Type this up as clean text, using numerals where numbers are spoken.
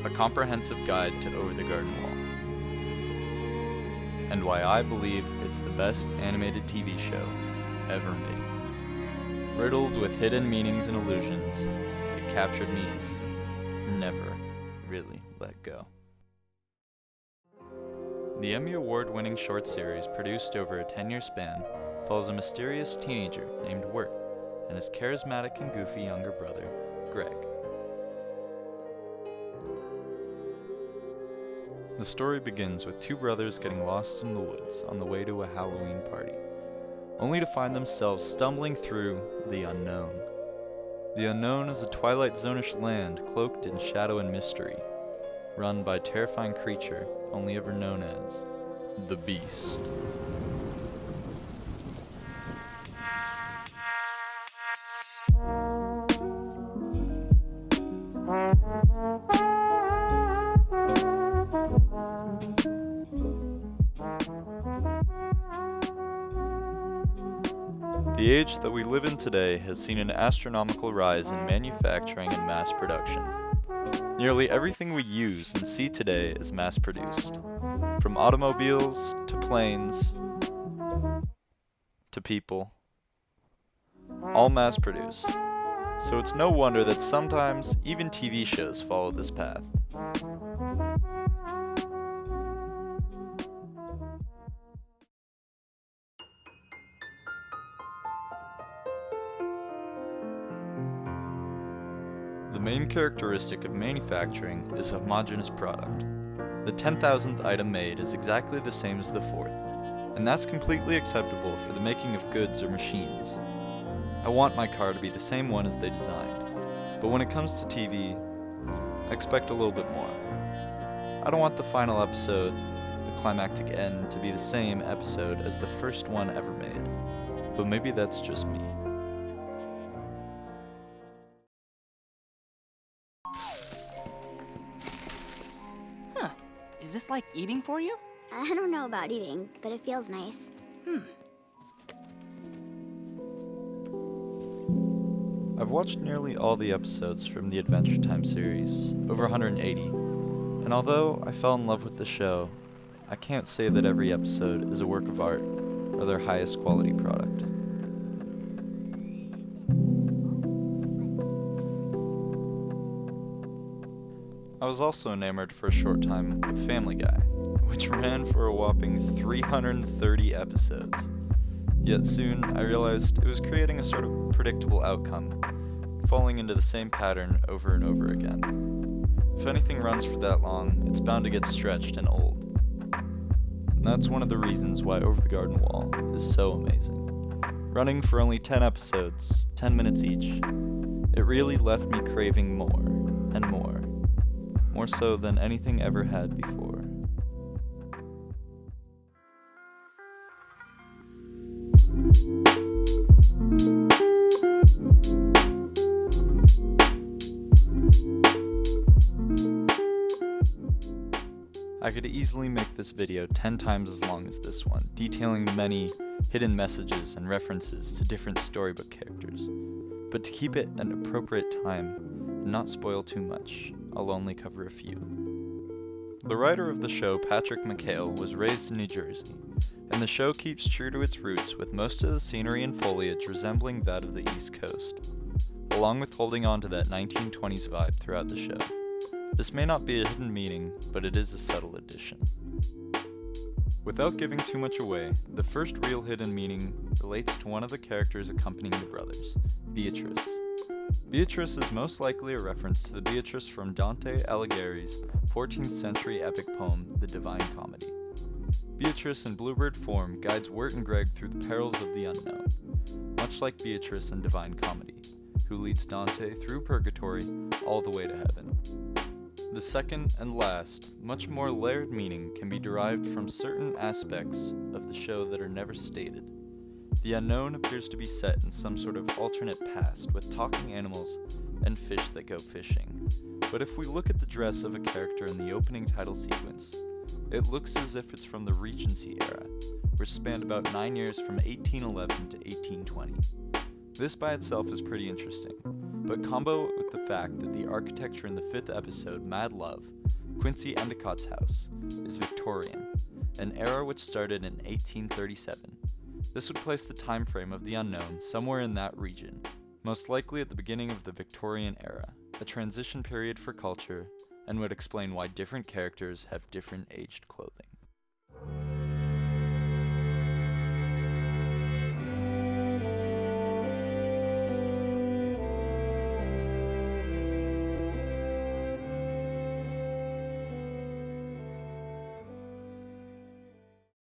a comprehensive guide to Over the Garden Wall, and why I believe it's the best animated TV show ever made. Riddled with hidden meanings and illusions, it captured me instantly, and never really let go. The Emmy Award-winning short series, produced over a 10-year span, follows a mysterious teenager named Wirt and his charismatic and goofy younger brother, Greg. The story begins with two brothers getting lost in the woods on the way to a Halloween party, only to find themselves stumbling through the unknown. The unknown is a Twilight Zone-ish land cloaked in shadow and mystery, run by a terrifying creature only ever known as the Beast. The age that we live in today has seen an astronomical rise in manufacturing and mass production. Nearly everything we use and see today is mass-produced, from automobiles to planes to people, all mass-produced. So it's no wonder that sometimes even TV shows follow this path. The main characteristic of manufacturing is a homogeneous product. The 10,000th item made is exactly the same as the 4th, and that's completely acceptable for the making of goods or machines. I want my car to be the same one as they designed, but when it comes to TV, I expect a little bit more. I don't want the final episode, the climactic end, to be the same episode as the first one ever made, but maybe that's just me. Is this like eating for you? I don't know about eating, but it feels nice. I've watched nearly all the episodes from the Adventure Time series, over 180, and although I fell in love with the show, I can't say that every episode is a work of art or their highest quality product. I was also enamored for a short time with Family Guy, which ran for a whopping 330 episodes. Yet soon, I realized it was creating a sort of predictable outcome, falling into the same pattern over and over again. If anything runs for that long, it's bound to get stretched and old. And that's one of the reasons why Over the Garden Wall is so amazing. Running for only 10 episodes, 10 minutes each, it really left me craving more and more. More so than anything ever had before. I could easily make this video 10 times as long as this one, detailing the many hidden messages and references to different storybook characters. But to keep it at an appropriate time and not spoil too much, I'll only cover a few. The writer of the show, Patrick McHale, was raised in New Jersey, and the show keeps true to its roots with most of the scenery and foliage resembling that of the East Coast, along with holding on to that 1920s vibe throughout the show. This may not be a hidden meaning, but it is a subtle addition. Without giving too much away, the first real hidden meaning relates to one of the characters accompanying the brothers, Beatrice. Beatrice is most likely a reference to the Beatrice from Dante Alighieri's 14th century epic poem, The Divine Comedy. Beatrice in bluebird form guides Wirt and Greg through the perils of the unknown, much like Beatrice in Divine Comedy, who leads Dante through purgatory all the way to heaven. The second and last, much more layered meaning can be derived from certain aspects of the show that are never stated. The unknown appears to be set in some sort of alternate past with talking animals and fish that go fishing. But if we look at the dress of a character in the opening title sequence, it looks as if it's from the Regency era, which spanned about 9 years from 1811 to 1820. This by itself is pretty interesting, but combo it with the fact that the architecture in the 5th episode, Mad Love, Quincy Endicott's house, is Victorian, an era which started in 1837. This would place the time frame of the unknown somewhere in that region, most likely at the beginning of the Victorian era, a transition period for culture, and would explain why different characters have different aged clothing.